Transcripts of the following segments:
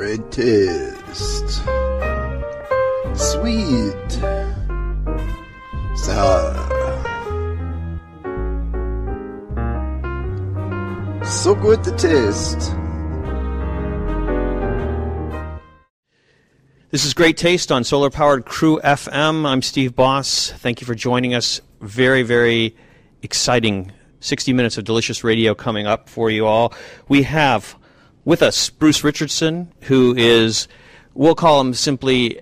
Great taste. Sweet. Sour. So good to taste. This is Great Taste on Solar Powered Crew FM. I'm Steve Boss. Thank you for joining us. Very, very exciting 60 minutes of delicious radio coming up for you all. We have with us Bruce Richardson, who is, we'll call him simply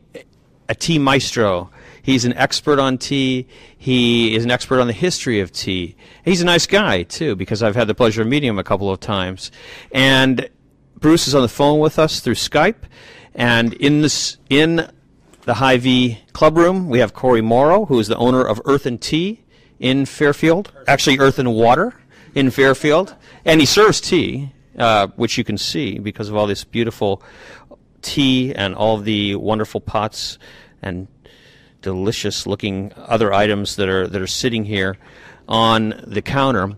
a tea maestro. He's an expert on tea. He is an expert on the history of tea. He's a nice guy, too, because I've had the pleasure of meeting him a couple of times. And Bruce is on the phone with us through Skype. And in the Hy-Vee Club Room, we have Corey Morrow, who is the owner of Earth and Tea in Fairfield. Actually, Earth and Water in Fairfield. And he serves tea, which you can see because of all this beautiful tea and all of the wonderful pots and delicious-looking other items that are sitting here on the counter.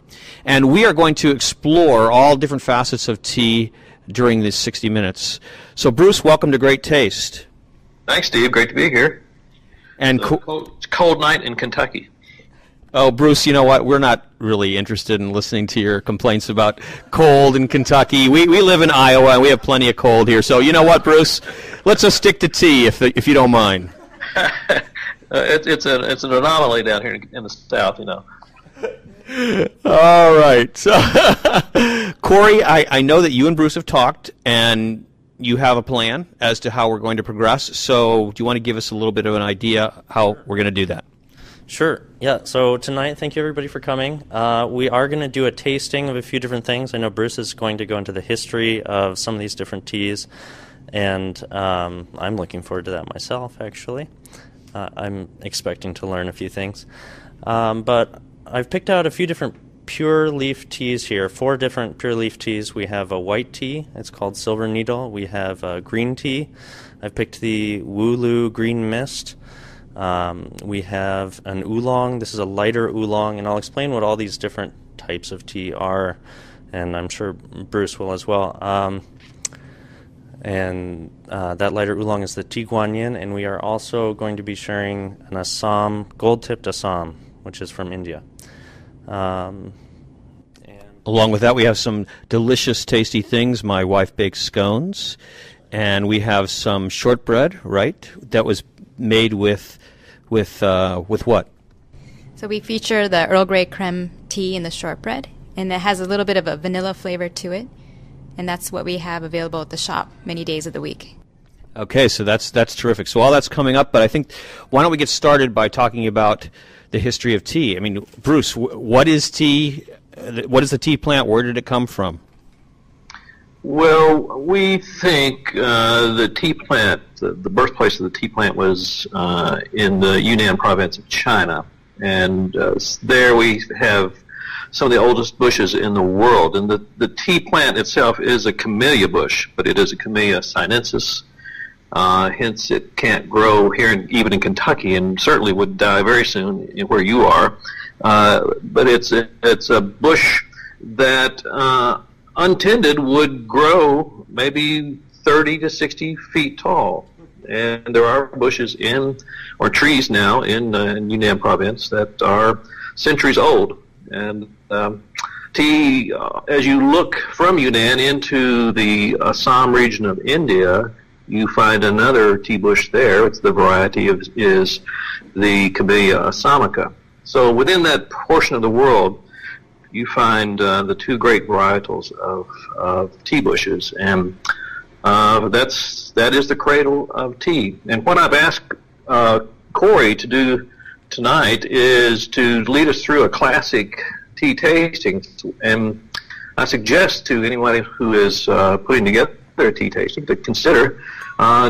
And we are going to explore all different facets of tea during these 60 minutes. So, Bruce, welcome to Great Taste. Thanks, Steve. Great to be here. And it's a cold night in Kentucky. Oh, Bruce, you know what? We're not really interested in listening to your complaints about cold in Kentucky. We live in Iowa, and we have plenty of cold here. So, you know what, Bruce? Let's just stick to tea, if you don't mind. It's an anomaly down here in the South, you know. All right. So, Corey, I know that you and Bruce have talked, and you have a plan as to how we're going to progress. So do you want to give us a little bit of an idea how we're going to do that? Sure. Yeah. So tonight, thank you everybody for coming. We are going to do a tasting of a few different things. I know Bruce is going to go into the history of some of these different teas, and I'm looking forward to that myself, actually. I'm expecting to learn a few things. But I've picked out a few different pure leaf teas here, 4 different pure leaf teas. We have a white tea, it's called Silver Needle. We have a green tea. I've picked the Wooloo Green Mist. We have an oolong. This is a lighter oolong, and I'll explain what all these different types of tea are, and I'm sure Bruce will as well. That lighter oolong is the Tea Guan Yin, and we are also going to be sharing an Assam, gold-tipped Assam, which is from India. Along with that, we have some delicious, tasty things. My wife bakes scones, and we have some shortbread, right? That was made with what? So we feature the Earl Grey creme tea in the shortbread, and it has a little bit of a vanilla flavor to it, and that's what we have available at the shop many days of the week. Okay, so that's terrific. So all that's coming up, but I think why don't we get started by talking about the history of tea? I mean, Bruce, what is tea? What is the tea plant? Where did it come from? Well, we think the tea plant, the birthplace of the tea plant was in the Yunnan province of China. And there we have some of the oldest bushes in the world. And the tea plant itself is a camellia bush, but it is a Camellia sinensis. Hence, it can't grow here, even in Kentucky, and certainly would die very soon where you are. But it's a bush that, untended, would grow maybe 30 to 60 feet tall. And there are bushes or trees now in Yunnan province that are centuries old. And tea, as you look from Yunnan into the Assam region of India, you find another tea bush there. It's the variety is the Camellia assamica. So within that portion of the world, you find the 2 great varietals of tea bushes, and that is the cradle of tea. And what I've asked Corey to do tonight is to lead us through a classic tea tasting, and I suggest to anyone who is putting together a tea tasting to consider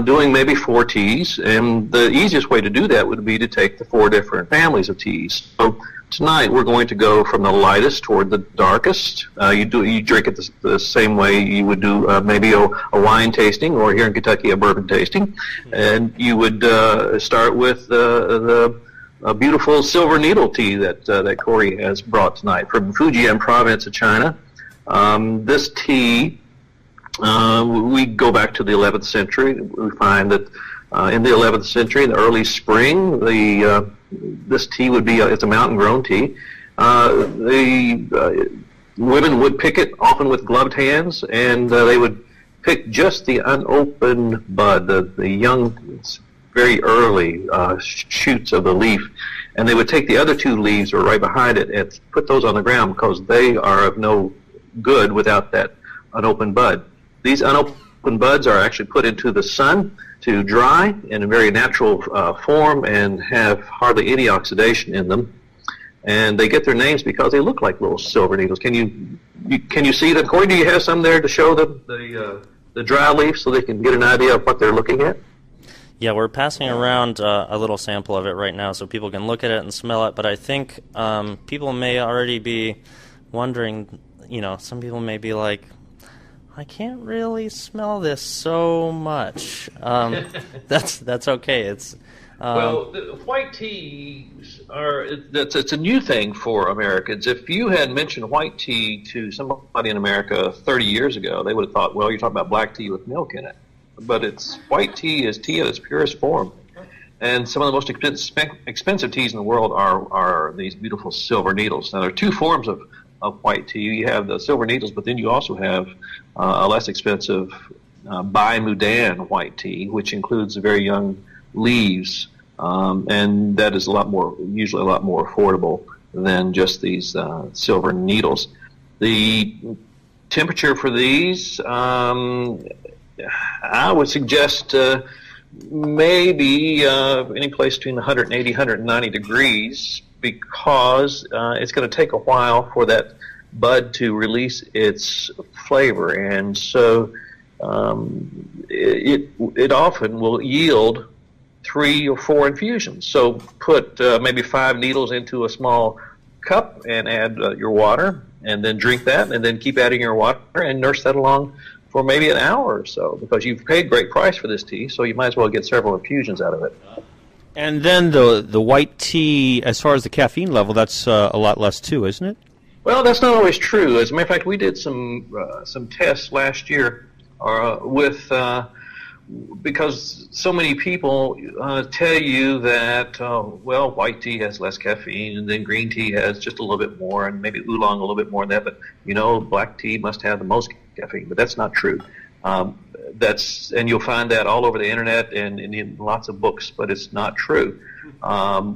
doing maybe 4 teas, and the easiest way to do that would be to take the 4 different families of teas. So tonight we're going to go from the lightest toward the darkest. You drink it the same way you would do maybe a wine tasting, or here in Kentucky a bourbon tasting, and you would start with the beautiful Silver Needle tea that Corey has brought tonight from Fujian province of China. This tea We go back to the 11th century. We find that in the 11th century, in the early spring, this tea would be it's a mountain-grown tea. The women would pick it, often with gloved hands, and they would pick just the unopened bud, the young, very early shoots of the leaf, and they would take the other two leaves, or right behind it, and put those on the ground because they are of no good without that unopened bud. These unopened buds are actually put into the sun to dry in a very natural form and have hardly any oxidation in them. And they get their names because they look like little silver needles. Can you see them? Corey, do you have some there to show them the dry leaf so they can get an idea of what they're looking at? Yeah, we're passing around a little sample of it right now so people can look at it and smell it. But I think people may already be wondering, some people may be like, I can't really smell this so much. That's okay. It's well, the white teas it's a new thing for Americans. If you had mentioned white tea to somebody in America 30 years ago, they would have thought, well, you're talking about black tea with milk in it. But white tea is tea in its purest form. And some of the most expensive teas in the world are these beautiful silver needles. Now, there are two forms of white tea. You have the silver needles, but then you also have a less expensive Bai Mudan white tea, which includes very young leaves, and that is usually a lot more affordable than just these silver needles. The temperature for these, I would suggest maybe any place between 180, 190 degrees, because it's going to take a while for that bud to release its flavor, and so it often will yield 3 or 4 infusions. So put maybe 5 needles into a small cup and add your water, and then drink that, and then keep adding your water and nurse that along for maybe an hour or so, because you've paid great price for this tea, so you might as well get several infusions out of it. And then the white tea, as far as the caffeine level, that's a lot less too, isn't it? Well, that's not always true. As a matter of fact, we did some tests last year because so many people tell you that, white tea has less caffeine, and then green tea has just a little bit more, and maybe oolong a little bit more than that, but, black tea must have the most caffeine. But that's not true. And you'll find that all over the internet and in lots of books, but it's not true.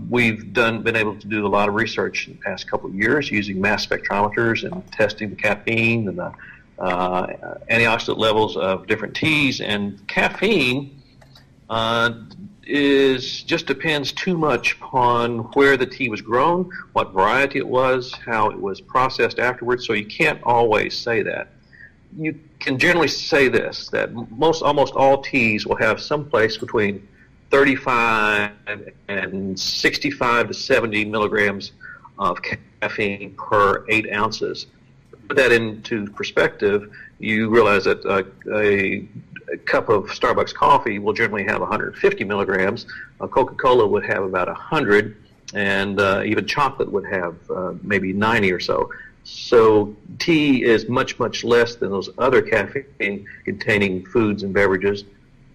We've been able to do a lot of research in the past couple of years using mass spectrometers and testing the caffeine and the antioxidant levels of different teas, and caffeine just depends too much upon where the tea was grown, what variety it was, how it was processed afterwards, so you can't always say that. You can generally say this, that almost all teas will have someplace between 35 and 65 to 70 milligrams of caffeine per 8 ounces. Put that into perspective, you realize that a cup of Starbucks coffee will generally have 150 milligrams. Coca-Cola would have about 100, and even chocolate would have maybe 90 or so. So tea is much, much less than those other caffeine-containing foods and beverages,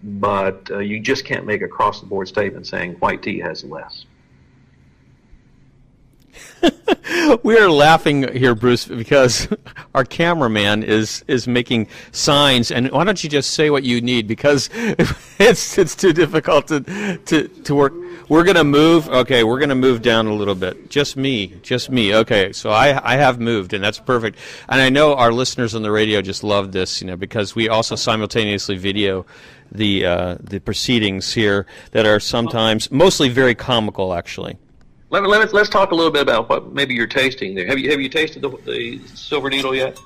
but you just can't make a across-the-board statement saying white tea has less. We're laughing here, Bruce, because our cameraman is making signs, and why don't you just say what you need, because it's too difficult to work. We're going to move. Okay, we're going to move down a little bit. Just me. Okay, so I have moved, and that's perfect. And I know our listeners on the radio just love this, because we also simultaneously video the proceedings here that are sometimes mostly very comical, actually. Let's talk a little bit about what maybe you're tasting there. Have you tasted the silver needle yet?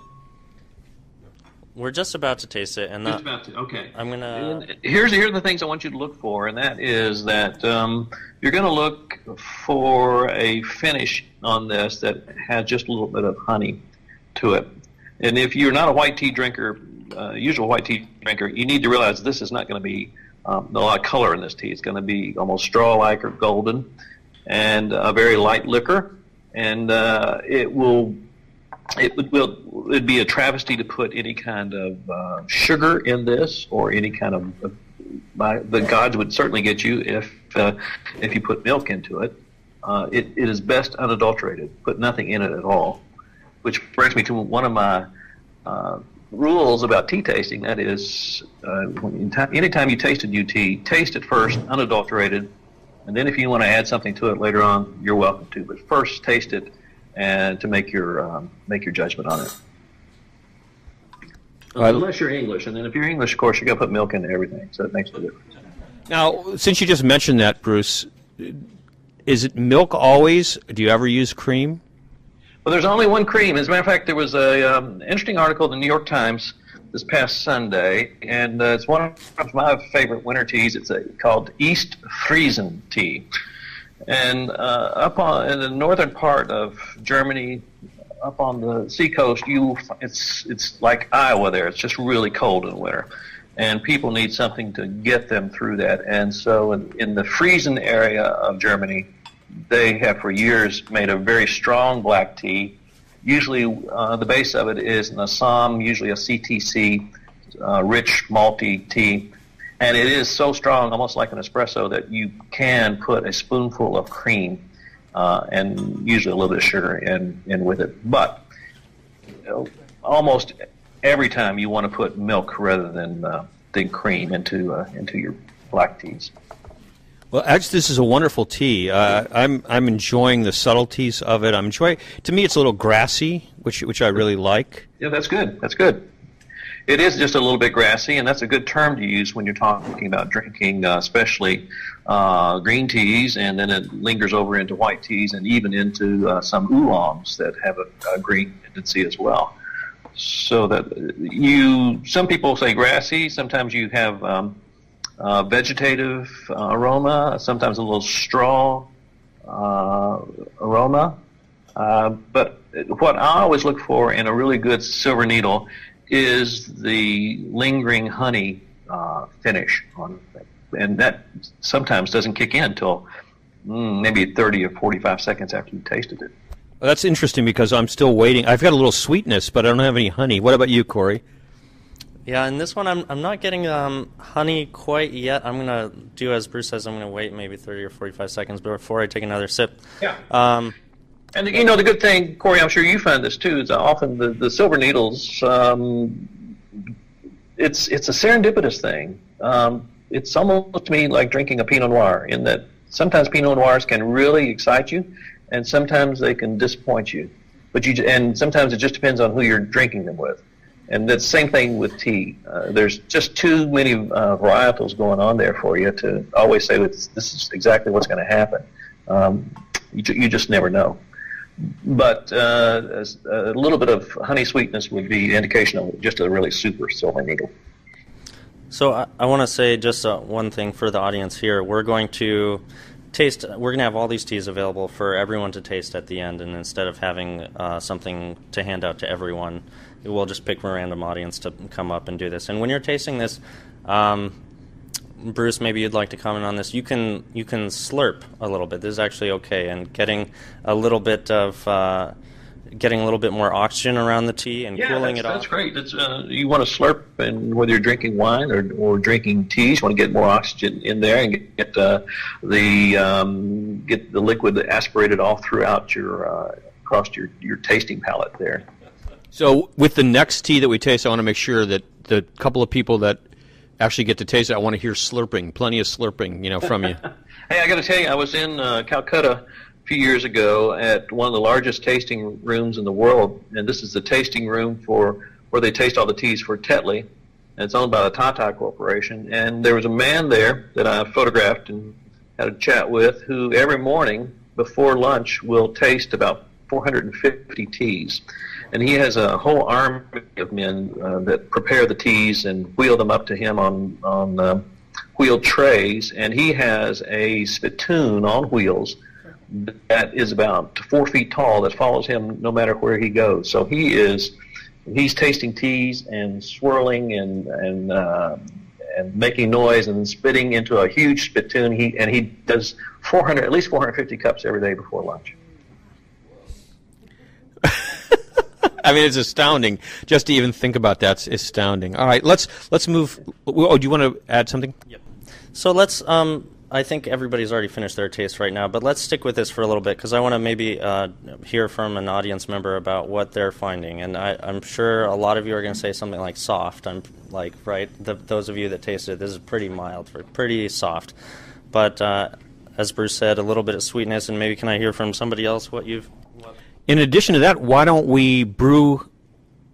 We're just about to taste it, and just about to. Okay. I'm gonna. Here's the things I want you to look for, and that is that you're going to look for a finish on this that has just a little bit of honey to it. And if you're not a white tea drinker, usual white tea drinker, you need to realize this is not going to be a lot of color in this tea. It's going to be almost straw-like or golden, and a very light liquor, and it will it'd be a travesty to put any kind of sugar in this, or any kind of the gods would certainly get you if you put milk into it. It is best unadulterated. Put nothing in it at all. Which brings me to one of my rules about tea tasting. That is, anytime you taste a new tea, taste it first, unadulterated, and then if you want to add something to it later on, you're welcome to. But first, taste it, and to make your judgment on it. Unless you're English, and then if you're English, of course, you got to put milk into everything, so it makes no difference. Now, since you just mentioned that, Bruce, is it milk always? Do you ever use cream? Well, there's only one cream. As a matter of fact, there was an interesting article in the New York Times this past Sunday, and it's one of my favorite winter teas. It's called East Friesen tea. And in the northern part of Germany, up on the seacoast, it's like Iowa there. It's just really cold in the winter. And people need something to get them through that. And so in the Friesen area of Germany, they have for years made a very strong black tea. Usually the base of it is an Assam, usually a CTC, rich malty tea. And it is so strong, almost like an espresso, that you can put a spoonful of cream and usually a little bit of sugar in with it. But almost every time you want to put milk rather than cream into your black teas. Well, actually, this is a wonderful tea. I'm enjoying the subtleties of it. To me, it's a little grassy, which I really like. Yeah, that's good. That's good. It is just a little bit grassy, and that's a good term to use when you're talking about drinking, especially green teas, and then it lingers over into white teas and even into some oolongs that have a green tendency as well. So that some people say grassy. Sometimes you have vegetative aroma, sometimes a little straw aroma. But what I always look for in a really good Silver Needle is the lingering honey finish on it. And that sometimes doesn't kick in until maybe 30 or 45 seconds after you tasted it. Well, that's interesting because I'm still waiting. I've got a little sweetness, but I don't have any honey. What about you, Corey? Yeah, in this one, I'm not getting honey quite yet. I'm going to do as Bruce says. I'm going to wait maybe 30 or 45 seconds before I take another sip. Yeah. And the good thing, Corey, I'm sure you find this too, is often the Silver Needles, it's a serendipitous thing. It's almost to me like drinking a Pinot Noir, in that sometimes Pinot Noirs can really excite you, and sometimes they can disappoint you. And sometimes it just depends on who you're drinking them with. And that's the same thing with tea. There's just too many varietals going on there for you to always say that this is exactly what's going to happen. You just never know. But a little bit of honey sweetness would be indication of just a really super Silver Needle. So I want to say just one thing for the audience here. We're going to have all these teas available for everyone to taste at the end, and instead of having something to hand out to everyone, we'll just pick a random audience to come up and do this. And when you're tasting this, Bruce, maybe you'd like to comment on this. You can slurp a little bit. This is actually okay, and getting a little bit more oxygen around the tea and cooling it off. That's great. You want to slurp, and whether you're drinking wine or drinking teas, you want to get more oxygen in there and get the liquid aspirated all throughout across your tasting palate there. So with the next tea that we taste, I want to make sure that the couple of people that actually get to taste it, I want to hear slurping, plenty of slurping, from you. Hey, I got to tell you, I was in Calcutta a few years ago at one of the largest tasting rooms in the world, and this is the tasting room where they taste all the teas for Tetley, and it's owned by the Tata Corporation. And there was a man there that I photographed and had a chat with, who every morning before lunch will taste about 450 teas. And he has a whole army of men that prepare the teas and wheel them up to him on wheeled trays. And he has a spittoon on wheels that is about 4 feet tall that follows him no matter where he goes. So he's tasting teas and swirling and making noise and spitting into a huge spittoon. He does at least 450 cups every day before lunch. I mean, it's astounding. Just to even think about that's astounding. All right, let's move. Oh, do you want to add something? Yep. So let's. I think everybody's already finished their taste right now, but let's stick with this for a little bit because I want to maybe hear from an audience member about what they're finding. And I'm sure a lot of you are going to say something like soft. I'm like, right? Those of you that tasted it, this is pretty mild, pretty soft. But as Bruce said, a little bit of sweetness, and maybe can I hear from somebody else what you've... In addition to that, why don't we do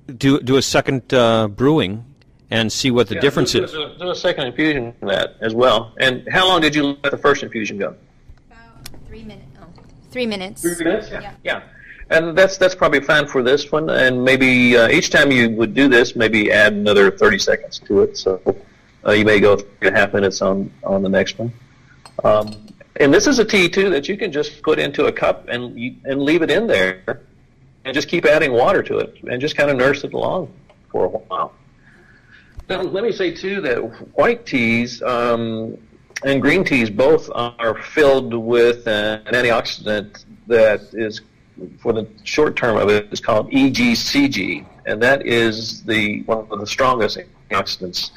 a second brewing and see what the difference is? Do a second infusion of that as well. And how long did you let the first infusion go? About 3 minutes. Oh, 3 minutes. 3 minutes? Yeah. And that's probably fine for this one. And maybe each time you would do this, maybe add another 30 seconds to it. So you may go 3.5 minutes on the next one. And this is a tea, too, that you can just put into a cup and leave it in there and just keep adding water to it and just kind of nurse it along for a while. Now, let me say, too, that white teas and green teas both are filled with an antioxidant that is, for the short term of it, is called EGCG, and that is one of the strongest antioxidants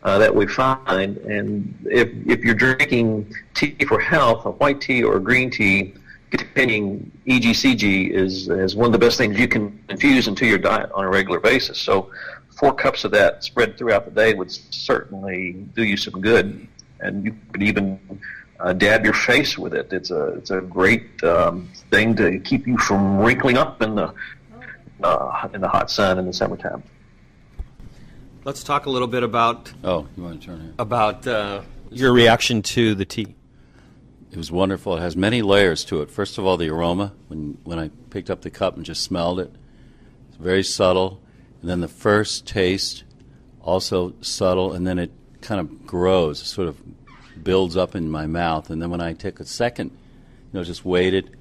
that we find. And if you're drinking tea for health, a white tea or a green tea containing EGCG is one of the best things you can infuse into your diet on a regular basis. So 4 cups of that spread throughout the day would certainly do you some good, and you could even dab your face with it. It's a great thing to keep you from wrinkling up in the hot sun in the summertime. Let's talk a little bit about. Oh, you want to turn here? About your reaction to the tea. It was wonderful. It has many layers to it. First of all, the aroma. When I picked up the cup and just smelled it, it's very subtle. And then the first taste, also subtle, and then it kind of grows, sort of builds up in my mouth. And then when I take a second, just waited,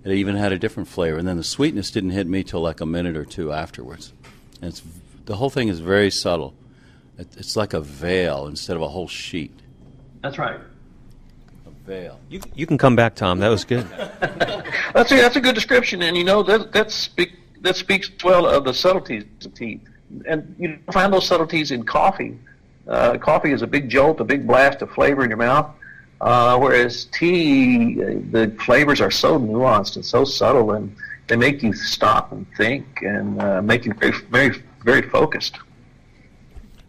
it even had a different flavor. And then the sweetness didn't hit me till like a minute or two afterwards. And the whole thing is very subtle. It's like a veil instead of a whole sheet. That's right. A veil. You can come back, Tom. That was good. That's a good description, and that speaks well of the subtleties of tea. And you don't find those subtleties in coffee. Coffee is a big jolt, a big blast of flavor in your mouth, whereas tea, the flavors are so nuanced and so subtle, and they make you stop and think and make you very, very, very focused.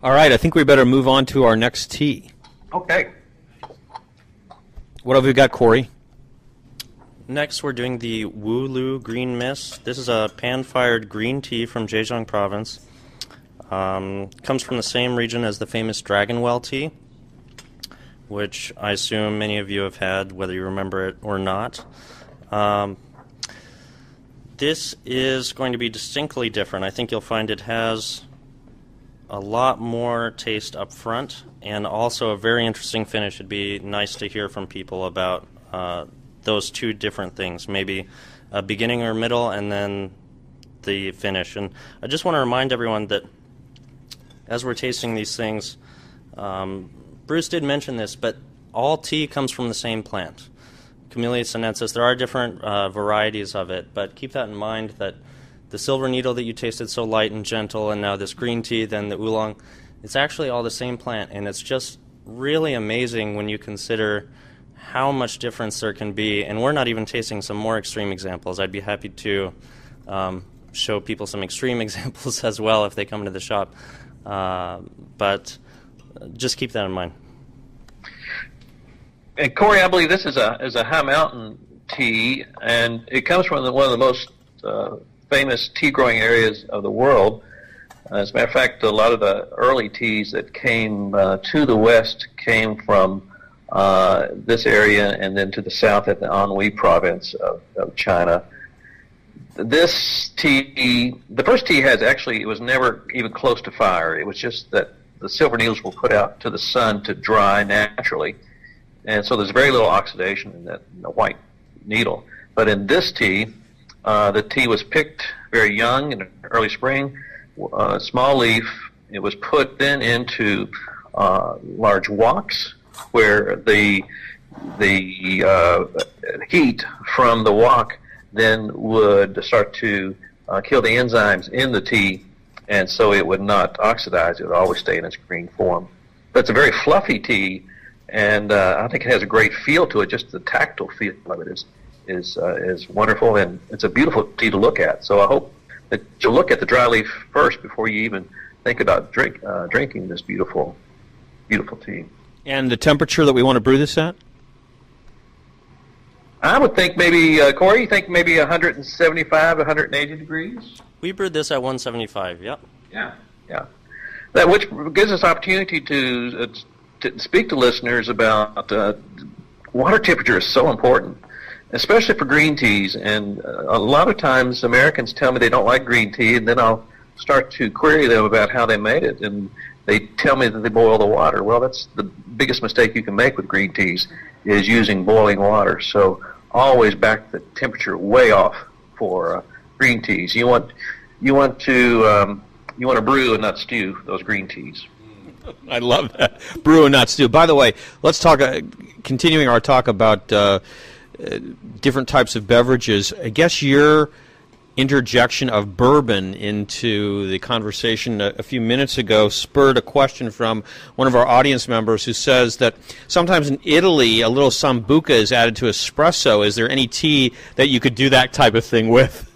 All right, I think we better move on to our next tea. Okay. What have we got, Corey? Next, we're doing the Wulu Green Mist. This is a pan-fired green tea from Zhejiang Province. Comes from the same region as the famous Dragonwell tea, which I assume many of you have had, whether you remember it or not. This is going to be distinctly different. I think you'll find it has a lot more taste up front and also a very interesting finish. It'd be nice to hear from people about those two different things, maybe a beginning or middle and then the finish. And I just want to remind everyone that as we're tasting these things, Bruce did mention this, but all tea comes from the same plant, Camellia sinensis. There are different varieties of it, but keep that in mind that the silver needle that you tasted so light and gentle, and now this green tea, then the oolong, it's actually all the same plant, and it's just really amazing when you consider how much difference there can be. And we're not even tasting some more extreme examples. I'd be happy to show people some extreme examples as well if they come into the shop. But just keep that in mind. And Corey, I believe this is a high mountain tea, and it comes from one of the most famous tea growing areas of the world. As a matter of fact, a lot of the early teas that came to the west came from this area, and then to the south at the Anhui province of China. This tea, the first tea it was never even close to fire. It was just that the silver needles were put out to the sun to dry naturally. And so there's very little oxidation in the white needle. But in this tea, the tea was picked very young in early spring, small leaf. It was put then into large woks where the heat from the wok then would start to kill the enzymes in the tea, and so it would not oxidize. It would always stay in its green form. But it's a very fluffy tea, and I think it has a great feel to it. Just the tactile feel of it is wonderful, and it's a beautiful tea to look at. So I hope that you'll look at the dry leaf first before you even think about drinking this beautiful, beautiful tea. And the temperature that we want to brew this at? I would think maybe, Corey, you think maybe 175, 180 degrees? We brewed this at 175, yep. Yeah. That which gives us opportunity to speak to listeners about water temperature is so important, especially for green teas. And a lot of times Americans tell me they don't like green tea, and then I'll start to query them about how they made it, and they tell me that they boil the water. Well, that's the biggest mistake you can make with green teas, is using boiling water. So always back the temperature way off for green teas. You want to brew and not stew those green teas. I love that. Brew and not stew. By the way, let's talk. Continuing our talk about different types of beverages. I guess your interjection of bourbon into the conversation a few minutes ago spurred a question from one of our audience members who says that sometimes in Italy a little sambuca is added to espresso. Is there any tea that you could do that type of thing with?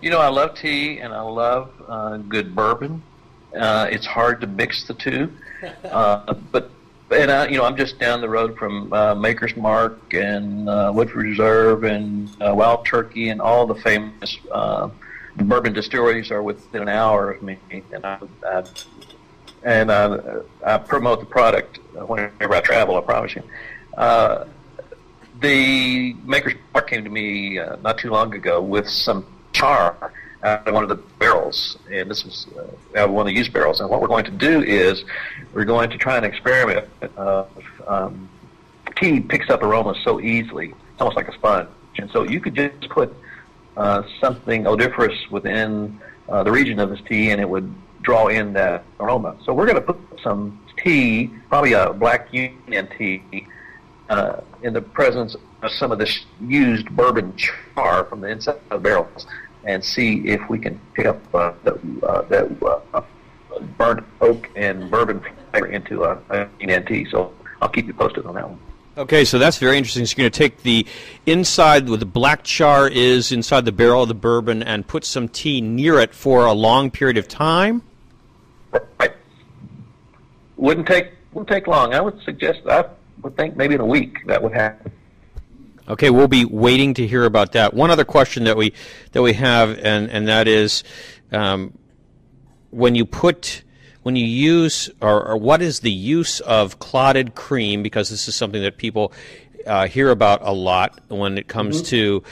You know, I love tea and I love good bourbon. It's hard to mix the two, I'm just down the road from Maker's Mark and Woodford Reserve and Wild Turkey, and all the famous bourbon distilleries are within an hour of me, and I promote the product whenever I travel. I promise you. The Maker's Mark came to me not too long ago with some char out of one of the barrels, and this was out of one of the used barrels. And what we're going to do is we're going to try an experiment. Tea picks up aromas so easily, it's almost like a sponge. And so you could just put something odoriferous within the region of this tea, and it would draw in that aroma. So we're going to put some tea, probably a black Union tea, in the presence of some of this used bourbon char from the inside of the barrels, and see if we can pick up that burnt oak and bourbon flavor into a Union tea. So I'll keep you posted on that one. Okay, so that's very interesting. So you're going to take the inside where the black char is inside the barrel of the bourbon and put some tea near it for a long period of time? Right. Wouldn't take long. I would think maybe in a week that would happen. Okay, we'll be waiting to hear about that. One other question that we have, and that is, when you use, or what is the use of clotted cream? Because this is something that people hear about a lot when it comes to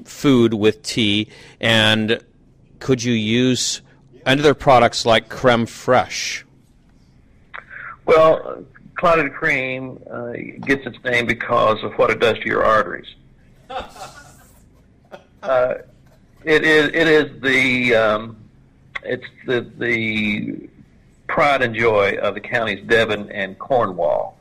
food with tea. And could you use other products like creme fraiche? Well, clotted cream gets its name because of what it does to your arteries. It is the pride and joy of the counties Devon and Cornwall.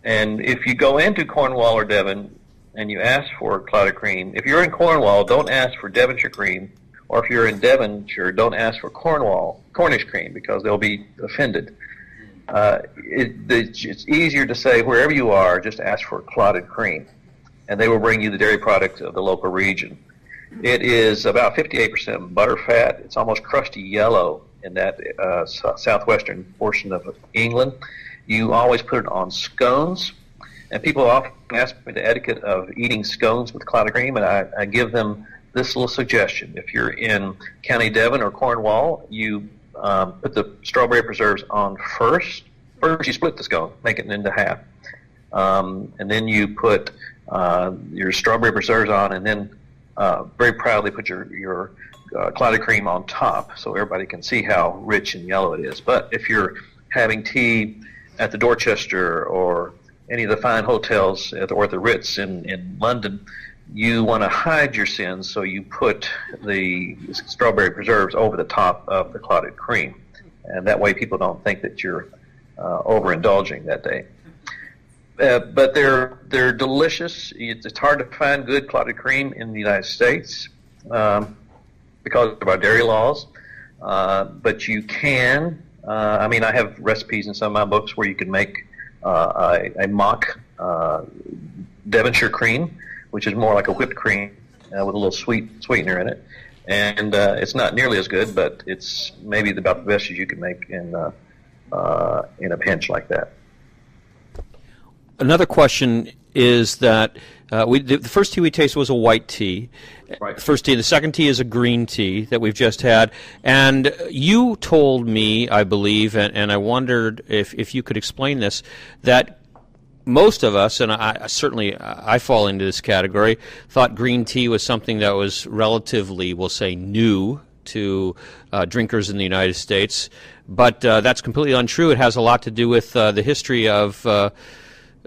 And if you go into Cornwall or Devon and you ask for clotted cream, if you're in Cornwall, don't ask for Devonshire cream, or if you're in Devonshire, don't ask for Cornish cream, because they'll be offended. It's easier to say wherever you are, just ask for clotted cream, and they will bring you the dairy product of the local region. It is about 58% butterfat. It's almost crusty yellow in that southwestern portion of England. You always put it on scones, and people often ask me the etiquette of eating scones with clotted cream, and I give them this little suggestion. If you're in County Devon or Cornwall, you put the strawberry preserves on first. First, you split the scone, make it into half. And then you put your strawberry preserves on, and then very proudly put your clotted cream on top so everybody can see how rich and yellow it is. But if you're having tea at the Dorchester or any of the fine hotels or the Ritz in London, you want to hide your sins, so you put the strawberry preserves over the top of the clotted cream. And that way people don't think that you're overindulging that day. But they're delicious. It's hard to find good clotted cream in the United States because of our dairy laws. But you can. I mean, I have recipes in some of my books where you can make a mock Devonshire cream, which is more like a whipped cream with a little sweetener in it. And it's not nearly as good, but it's maybe about the best as you can make in a pinch like that. Another question is that the first tea we tasted was a white tea. Right. The first tea. The second tea is a green tea that we've just had. And you told me, I believe, and I wondered if you could explain this, that most of us, and I fall into this category, thought green tea was something that was relatively, we'll say, new to drinkers in the United States. But that's completely untrue. It has a lot to do with the history of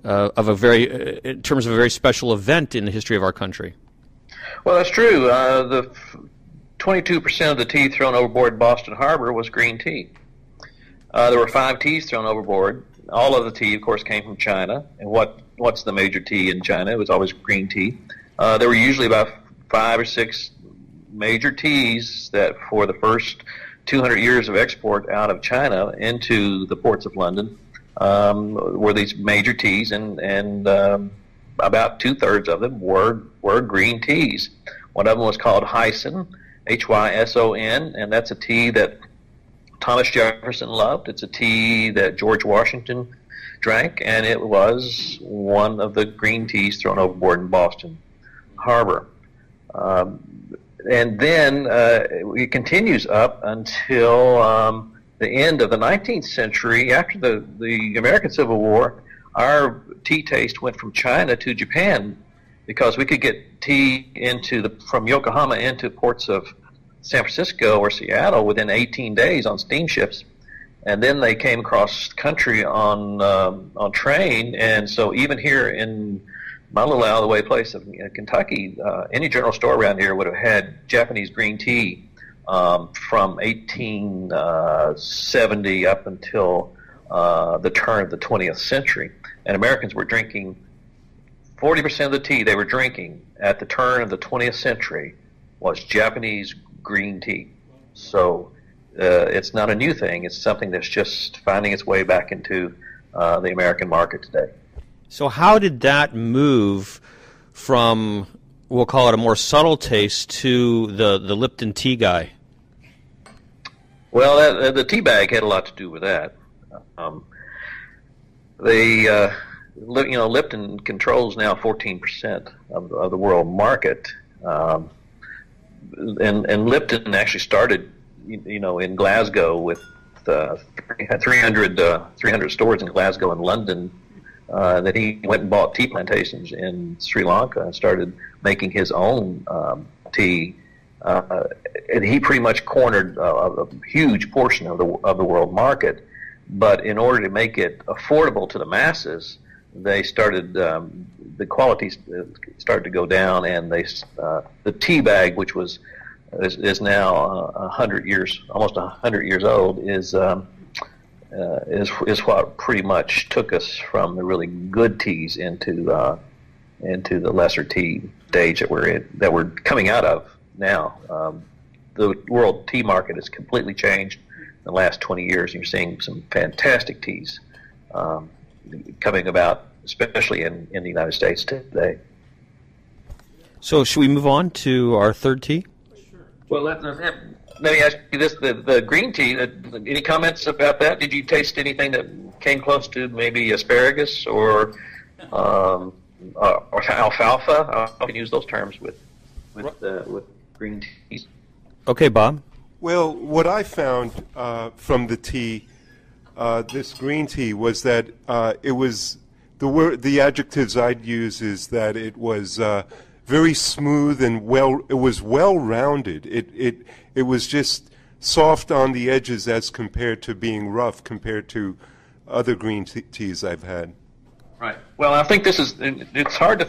in terms of a very special event in the history of our country. Well, that's true. The 22% of the tea thrown overboard in Boston Harbor was green tea. There were 5 teas thrown overboard. All of the tea, of course, came from China. And what's the major tea in China? It was always green tea. There were usually about 5 or 6 major teas that for the first 200 years of export out of China into the ports of London were these major teas, and about 2/3 of them were green teas. One of them was called Hyson, Hyson, and that's a tea that Thomas Jefferson loved. It's a tea that George Washington drank, and it was one of the green teas thrown overboard in Boston Harbor. And then it continues up until the end of the 19th century. After the American Civil War, our tea taste went from China to Japan because we could get tea from Yokohama into ports of San Francisco or Seattle within 18 days on steamships, and then they came across country on train. And so even here in my little out-of-the-way place of Kentucky, any general store around here would have had Japanese green tea from 1870 up until the turn of the 20th century. And Americans were drinking 40% of the tea they were drinking at the turn of the 20th century was Japanese green tea. So it's not a new thing. It's something that's just finding its way back into the American market today. So how did that move from, we'll call it a more subtle taste, to the Lipton tea guy? Well, the tea bag had a lot to do with that. Lipton controls now 14% of the world market, and Lipton actually started, in Glasgow with 300 stores in Glasgow and London. That he went and bought tea plantations in Sri Lanka and started making his own tea. And he pretty much cornered a huge portion of the world market. But in order to make it affordable to the masses, they started the quality started to go down, and the tea bag, which is now 100 years, almost 100 years old, is what pretty much took us from the really good teas into the lesser tea stage that we're coming out of now. The world tea market has completely changed in the last 20 years. You're seeing some fantastic teas coming about, especially in the United States today. So should we move on to our third tea? Sure. Well, let me ask you this: the green tea. Any comments about that? Did you taste anything that came close to maybe asparagus or alfalfa? I can use those terms with green teas. Okay, Bob. Well, what I found from the tea, this green tea, was that it was the adjectives I'd use is that it was very smooth and it was well-rounded. It was just soft on the edges as compared to being rough compared to other green teas I've had. Right. Well, I think it's hard to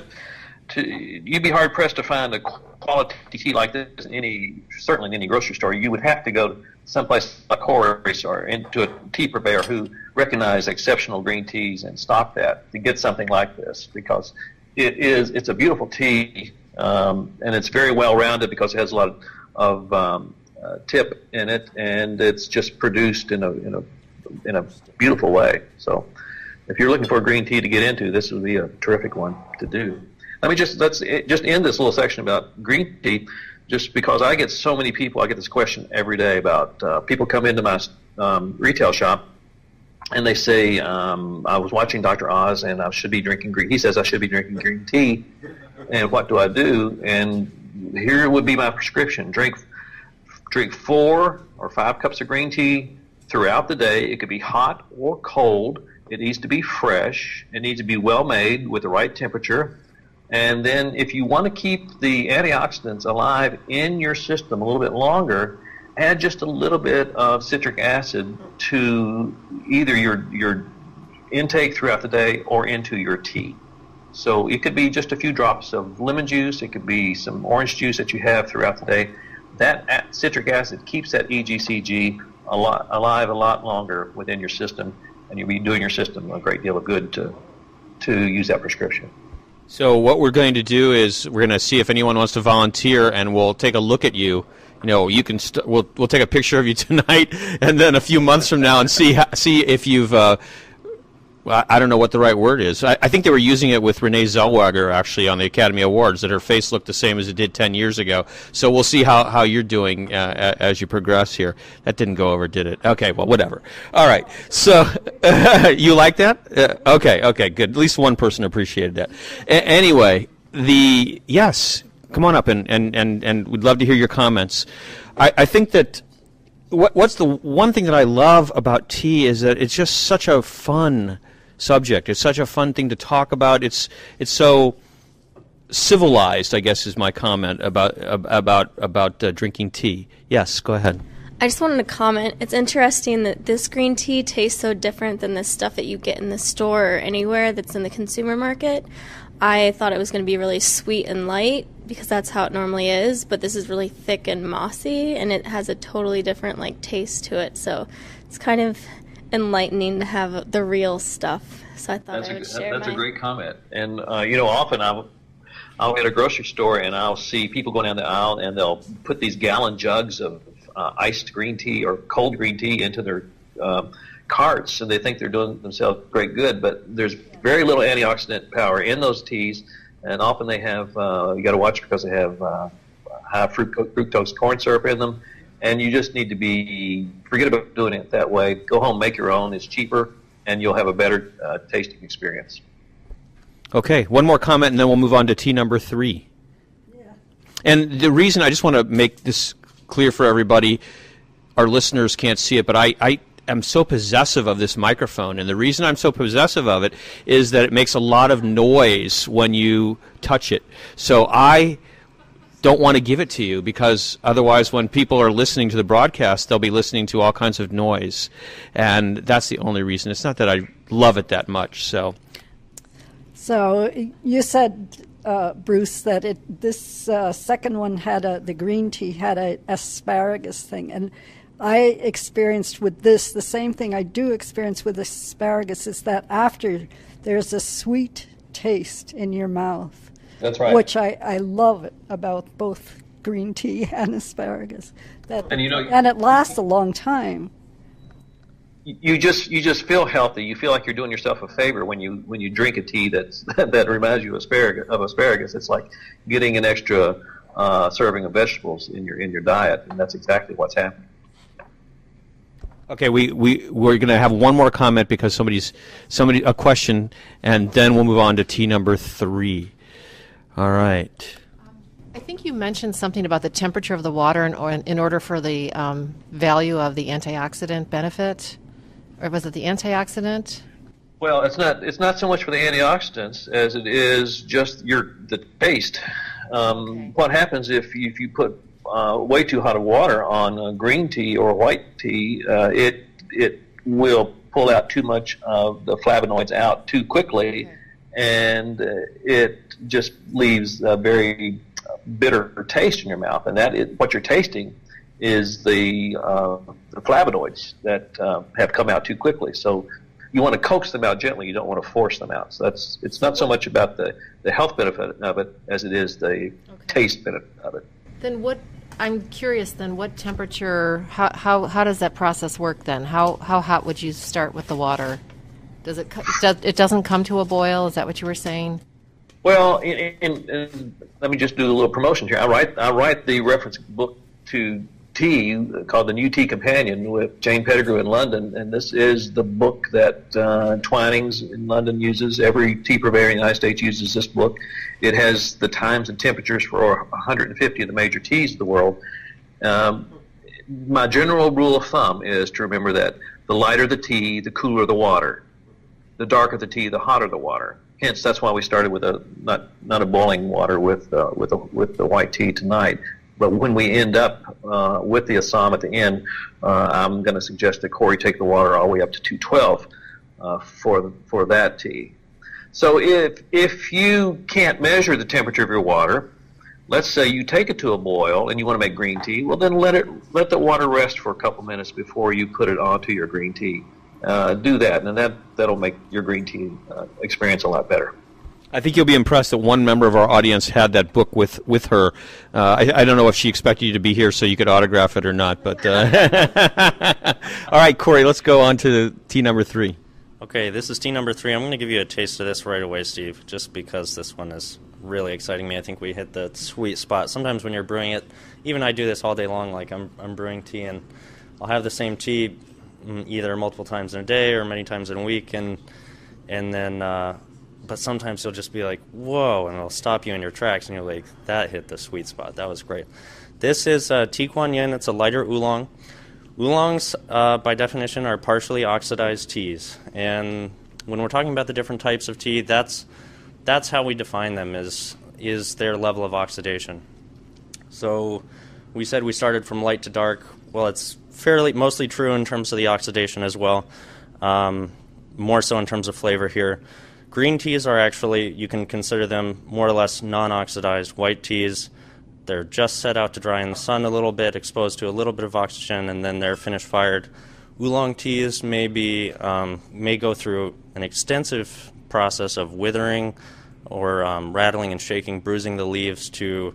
you'd be hard pressed to find a quality tea like this certainly in any grocery store. You would have to go someplace like Horace or into a tea purveyor who recognize exceptional green teas and stock that to get something like this, because it's a beautiful tea, and it's very well rounded because it has a lot of tip in it, and it's just produced in a beautiful way. So if you're looking for a green tea to get into, this would be a terrific one to do. Let's just end this little section about green tea, just because I get so many people. I get this question every day about people come into my retail shop and they say, I was watching Dr. Oz and I should be drinking green. He says I should be drinking green tea, and what do I do? And here would be my prescription: drink 4 or 5 cups of green tea throughout the day. It could be hot or cold. It needs to be fresh. It needs to be well made with the right temperature. And then if you want to keep the antioxidants alive in your system a little bit longer, add just a little bit of citric acid to either your intake throughout the day or into your tea. So it could be just a few drops of lemon juice. It could be some orange juice that you have throughout the day. That citric acid keeps that EGCG alive a lot longer within your system, and you'll be doing your system a great deal of good to use that prescription. So what we're going to do is we're going to see if anyone wants to volunteer, and we'll take a look at you. You know, you can. We'll take a picture of you tonight, and then a few months from now, and see if you've. I don't know what the right word is. I think they were using it with Renee Zellweger actually on the Academy Awards, that her face looked the same as it did 10 years ago. So we'll see how you're doing as you progress here. That didn't go over, did it? Okay, well, whatever. All right. So you like that? Okay, good. At least one person appreciated that. Anyway, yes, come on up and we'd love to hear your comments. I think that what's the one thing that I love about tea is that it's just such a fun subject. It's such a fun thing to talk about. It's so civilized, I guess, is my comment about drinking tea. Yes, go ahead. I just wanted to comment. It's interesting that this green tea tastes so different than the stuff that you get in the store or anywhere that's in the consumer market. I thought it was going to be really sweet and light because that's how it normally is, but this is really thick and mossy, and it has a totally different taste to it. So it's kind of enlightening to have the real stuff. So I thought I would share That's a great comment. And often I'll be at a grocery store and I'll see people going down the aisle and they'll put these gallon jugs of iced green tea or cold green tea into their carts, and they think they're doing themselves great good, but there's very little antioxidant power in those teas, and often they have you got to watch because they have high fructose corn syrup in them, and you just need to forget about doing it that way. Go home, make your own. It's cheaper, and you'll have a better tasting experience. Okay, one more comment, and then we'll move on to tea number 3. Yeah. And the reason I just want to make this clear for everybody, our listeners can't see it, but I am so possessive of this microphone, and the reason I'm so possessive of it is that it makes a lot of noise when you touch it. So I don't want to give it to you, because otherwise when people are listening to the broadcast, they'll be listening to all kinds of noise, and that's the only reason. It's not that I love it that much. So you said, Bruce, that this second one had the green tea had a asparagus thing, and I experienced with this the same thing I do experience with asparagus, is that after there's a sweet taste in your mouth. That's right. Which I love it about both green tea and asparagus. And it lasts a long time. You just feel healthy. You feel like you're doing yourself a favor when you drink a tea that reminds you of asparagus. It's like getting an extra serving of vegetables in your diet, and that's exactly what's happening. Okay, we're going to have one more comment because somebody a question, and then we'll move on to tea number 3. All right. I think you mentioned something about the temperature of the water in order for the value of the antioxidant benefit, or was it the antioxidant? Well, it's not so much for the antioxidants as it is just the taste. Okay. What happens if you put way too hot of water on green tea or white tea, it will pull out too much of the flavonoids out too quickly, and it just leaves a very bitter taste in your mouth. And what you're tasting is the flavonoids that have come out too quickly. So you want to coax them out gently. You don't want to force them out. So it's not so much about the health benefit of it as it is the taste benefit of it. Then I'm curious then, what temperature, how does that process work then? How hot would you start with the water? It doesn't come to a boil? Is that what you were saying? Well, let me just do a little promotion here. I write the reference book to tea called The New Tea Companion with Jane Pettigrew in London, and this is the book that Twinings in London uses. Every tea purveyor in the United States uses this book. It has the times and temperatures for 150 of the major teas of the world. My general rule of thumb is to remember that the lighter the tea, the cooler the water. The darker the tea, the hotter the water. Hence, that's why we started with not a boiling water with the white tea tonight. But when we end up with the Assam at the end, I'm going to suggest that Corey take the water all the way up to 212 for that tea. So if you can't measure the temperature of your water, let's say you take it to a boil and you want to make green tea, well then let the water rest for a couple minutes before you put it onto your green tea. Do that, and that'll make your green tea experience a lot better. I think you'll be impressed that one member of our audience had that book with her. I don't know if she expected you to be here so you could autograph it or not, but all right, Corey, let's go on to tea number 3. Okay, this is tea number 3. I'm going to give you a taste of this right away, Steve, just because this one is really exciting me. I think we hit the sweet spot. Sometimes when you're brewing it, even I do this all day long, like I'm brewing tea, and I'll have the same tea either multiple times in a day or many times in a week, and then but sometimes you'll just be like, whoa, and it'll stop you in your tracks, and you're like, that hit the sweet spot. That was great. This is Tea Kuan Yin. It's a lighter oolong. Oolongs, by definition, are partially oxidized teas, and when we're talking about the different types of tea, that's how we define them, is their level of oxidation. So we said we started from light to dark. Well, it's mostly true in terms of the oxidation as well, more so in terms of flavor here. Green teas are actually, you can consider them more or less non-oxidized white teas. They're just set out to dry in the sun a little bit, exposed to a little bit of oxygen, and then they're finished fired. Oolong teas may go through an extensive process of withering or rattling and shaking, bruising the leaves to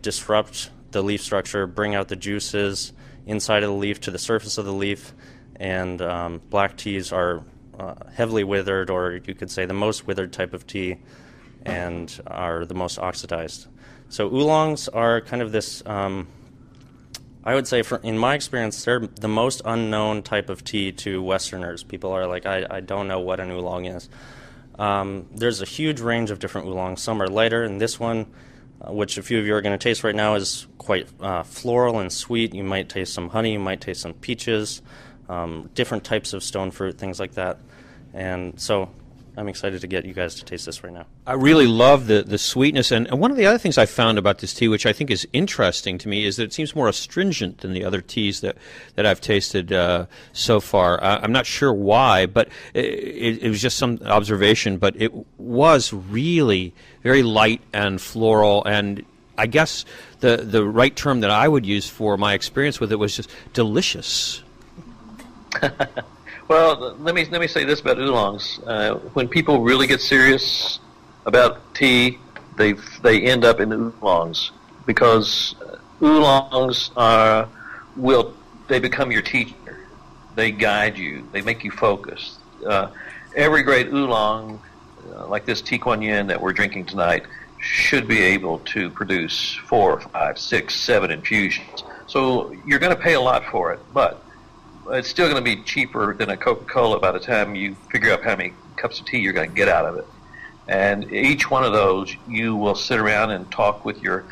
disrupt the leaf structure, bring out the juices inside of the leaf to the surface of the leaf, and black teas are heavily withered, or you could say the most withered type of tea, and are the most oxidized. So oolongs are kind of this, I would say, in my experience, they're the most unknown type of tea to Westerners. People are like, I don't know what an oolong is. There's a huge range of different oolongs. Some are lighter, and this one, which a few of you are going to taste right now, is quite floral and sweet. You might taste some honey, you might taste some peaches, different types of stone fruit, things like that. And so I'm excited to get you guys to taste this right now. I really love the sweetness, and one of the other things I found about this tea, which I think is interesting to me, is that it seems more astringent than the other teas that I've tasted so far. I'm not sure why, but it was just some observation, but it was really very light and floral, and I guess the right term that I would use for my experience with it was just delicious. Well, let me say this about oolongs. When people really get serious about tea, they end up in oolongs, because oolongs they become your teacher. They guide you. They make you focus. Every great oolong, like this Tea Kuan Yin that we're drinking tonight, should be able to produce 4, 5, 6, 7 infusions. So you're going to pay a lot for it, but it's still going to be cheaper than a Coca-Cola by the time you figure out how many cups of tea you're going to get out of it. And each one of those, you will sit around and talk with your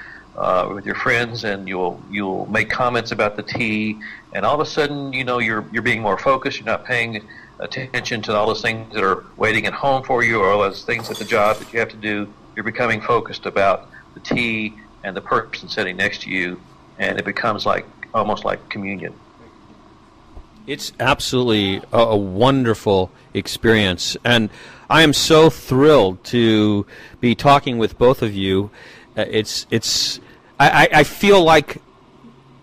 friends, and you'll make comments about the tea, and all of a sudden, you're being more focused. You're not paying attention to all those things that are waiting at home for you, or all those things at the job that you have to do. You're becoming focused about the tea and the person sitting next to you, and it becomes almost like communion. It's absolutely a wonderful experience, and I am so thrilled to be talking with both of you. I feel like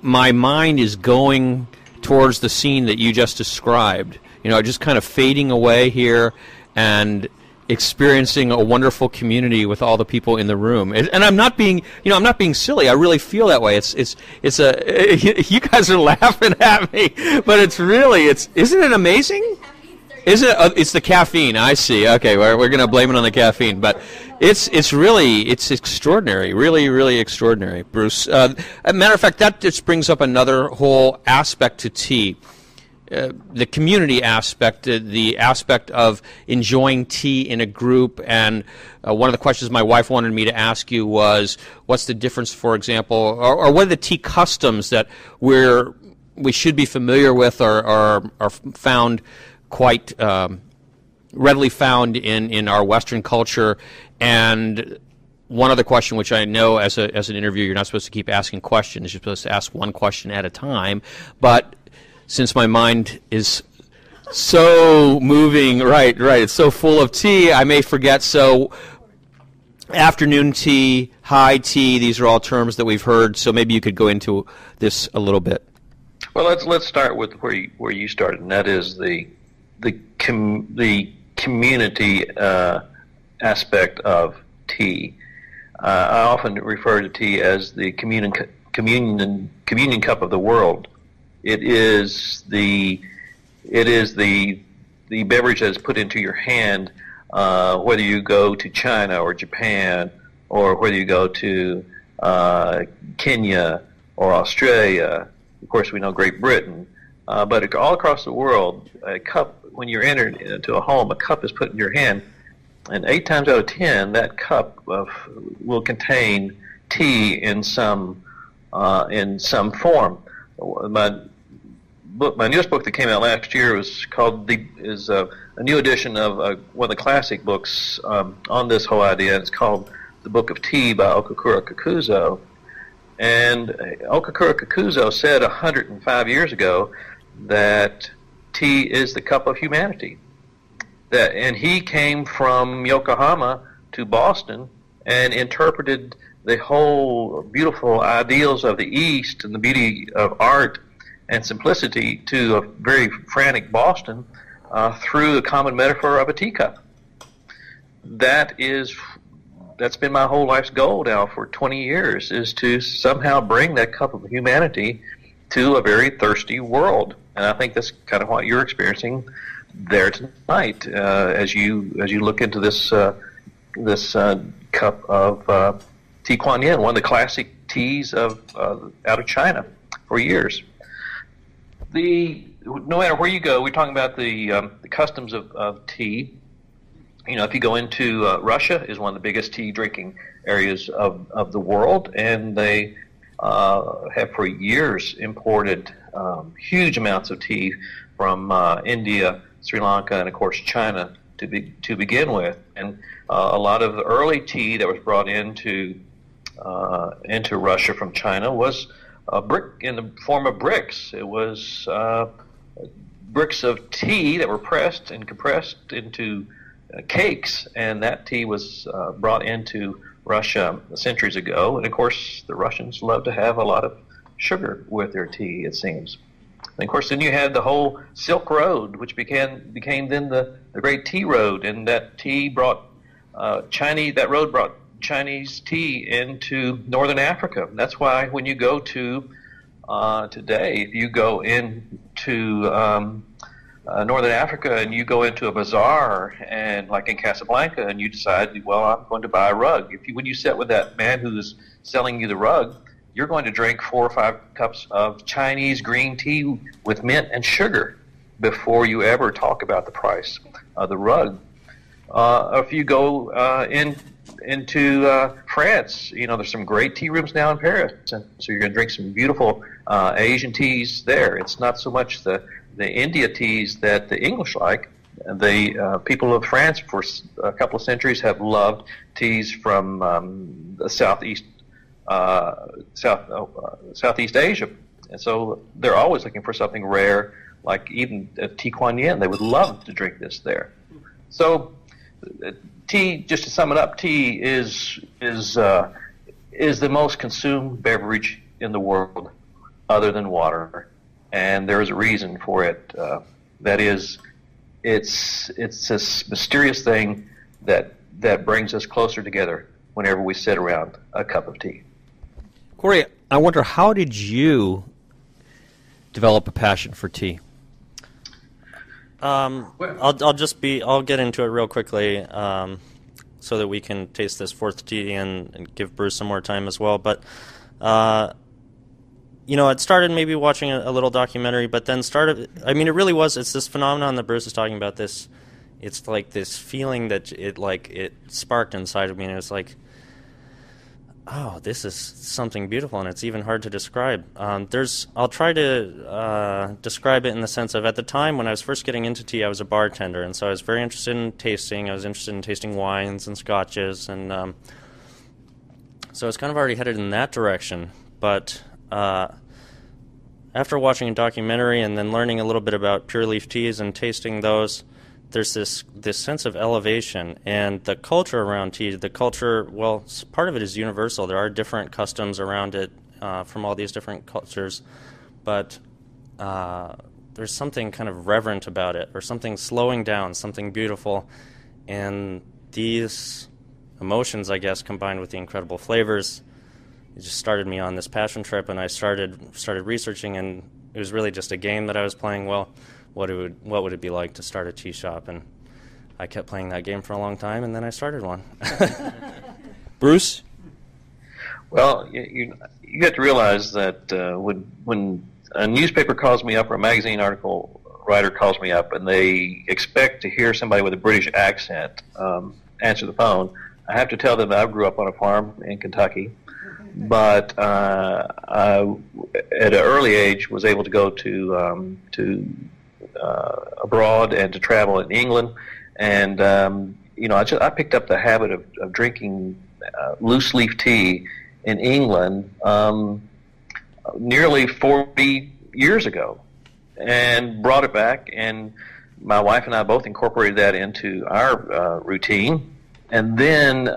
my mind is going towards the scene that you just described. Just kind of fading away here and experiencing a wonderful community with all the people in the room. And I'm not being, I'm not being silly. I really feel that way. You guys are laughing at me, but isn't it amazing? It's the caffeine. I see. Okay, we're going to blame it on the caffeine, but it's extraordinary. Really, really extraordinary, Bruce. As a matter of fact, that just brings up another whole aspect to tea. The community aspect, the aspect of enjoying tea in a group, and one of the questions my wife wanted me to ask you was, what's the difference, for example, or what are the tea customs that we should be familiar with or are found quite readily found in our Western culture? And one other question, which I know as an interviewer, you're not supposed to keep asking questions. You're supposed to ask one question at a time, but since my mind is so moving, right, it's so full of tea, I may forget. So afternoon tea, high tea, these are all terms that we've heard, so maybe you could go into this a little bit. Well, let's start with where you started, and that is the community aspect of tea. I often refer to tea as the communion cup of the world. It is the beverage that is put into your hand, whether you go to China or Japan, or whether you go to Kenya or Australia. Of course, we know Great Britain, but all across the world, a cup, when you're entered into a home, a cup is put in your hand, and 8 times out of 10, that cup will contain tea in some form. My newest book that came out last year is called a new edition of one of the classic books on this whole idea. It's called The Book of Tea by Okakura Kakuzo. And Okakura Kakuzo said 105 years ago that tea is the cup of humanity. And he came from Yokohama to Boston and interpreted the whole beautiful ideals of the East and the beauty of art and simplicity to a very frantic Boston through the common metaphor of a teacup. That's been my whole life's goal now for 20 years, is to somehow bring that cup of humanity to a very thirsty world. And I think that's kind of what you're experiencing there tonight as you look into this cup of tea Kuan Yin, one of the classic teas out of China for years. No matter where you go, we're talking about the customs of tea. If you go into Russia, is one of the biggest tea drinking areas of the world, and they have for years imported huge amounts of tea from India, Sri Lanka, and of course China to begin with. And a lot of the early tea that was brought into Russia from China was in the form of bricks. It was bricks of tea that were pressed and compressed into cakes, and that tea was brought into Russia centuries ago. And of course, the Russians love to have a lot of sugar with their tea, it seems. And of course, then you had the whole Silk Road, which became then the Great Tea Road, and that tea brought that road brought Chinese tea into northern Africa. And that's why when you go to today, if you go into northern Africa and you go into a bazaar, and like in Casablanca, and you decide, well, I'm going to buy a rug. When you sit with that man who's selling you the rug, you're going to drink 4 or 5 cups of Chinese green tea with mint and sugar before you ever talk about the price of the rug. If you go into France, there's some great tea rooms now in Paris, and so you're going to drink some beautiful Asian teas there. It's not so much the India teas that the English like. The people of France for a couple of centuries have loved teas from the Southeast Asia, And so they're always looking for something rare, like even at Tea Kuan Yin. They would love to drink this there. So tea, just to sum it up, tea is the most consumed beverage in the world other than water. And there is a reason for it. That is, it's this mysterious thing that brings us closer together whenever we sit around a cup of tea. Corey, I wonder, how did you develop a passion for tea? I'll get into it real quickly, so that we can taste this fourth tea and give Bruce some more time as well. But it started maybe watching a little documentary, but then it's this phenomenon that Bruce is talking about. It's like this feeling that it sparked inside of me, and it was like, oh, this is something beautiful, and it's even hard to describe. I'll try to describe it in the sense of, at the time when I was first getting into tea, I was a bartender, and so I was very interested in tasting. I was interested in tasting wines and scotches, and so I was kind of already headed in that direction. But after watching a documentary and then learning a little bit about pure leaf teas and tasting those, there's this sense of elevation, and the culture around tea, part of it is universal. There are different customs around it from all these different cultures, but there's something kind of reverent about it, or something slowing down, something beautiful, and these emotions, I guess, combined with the incredible flavors, it just started me on this passion trip, and I started researching, and it was really just a game that I was playing. Well, what would it be like to start a tea shop? And I kept playing that game for a long time, and then I started one. Bruce? Well, you have to realize that when a newspaper calls me up or a magazine article writer calls me up and they expect to hear somebody with a British accent answer the phone, I have to tell them that I grew up on a farm in Kentucky, but I, at an early age, was able to go to abroad and to travel in England, and I picked up the habit of drinking loose leaf tea in England nearly 40 years ago, and brought it back, and my wife and I both incorporated that into our routine. And then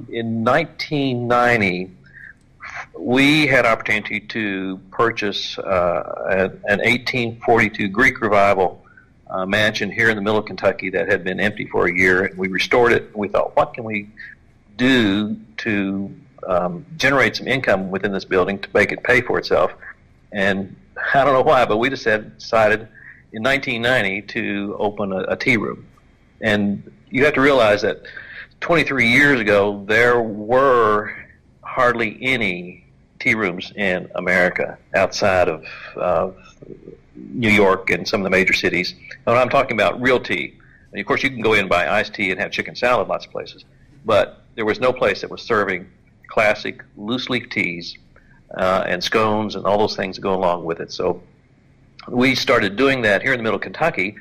in 1990, we had opportunity to purchase an 1842 Greek Revival mansion here in the middle of Kentucky that had been empty for a year, and we restored it. And we thought, what can we do to generate some income within this building to make it pay for itself? And I don't know why, but we decided in 1990 to open a tea room. And you have to realize that 23 years ago, there were hardly any tea rooms in America outside of New York and some of the major cities. And I'm talking about real tea. And of course, you can go in and buy iced tea and have chicken salad lots of places. But there was no place that was serving classic loose leaf teas and scones and all those things that go along with it. So we started doing that here in the middle of Kentucky,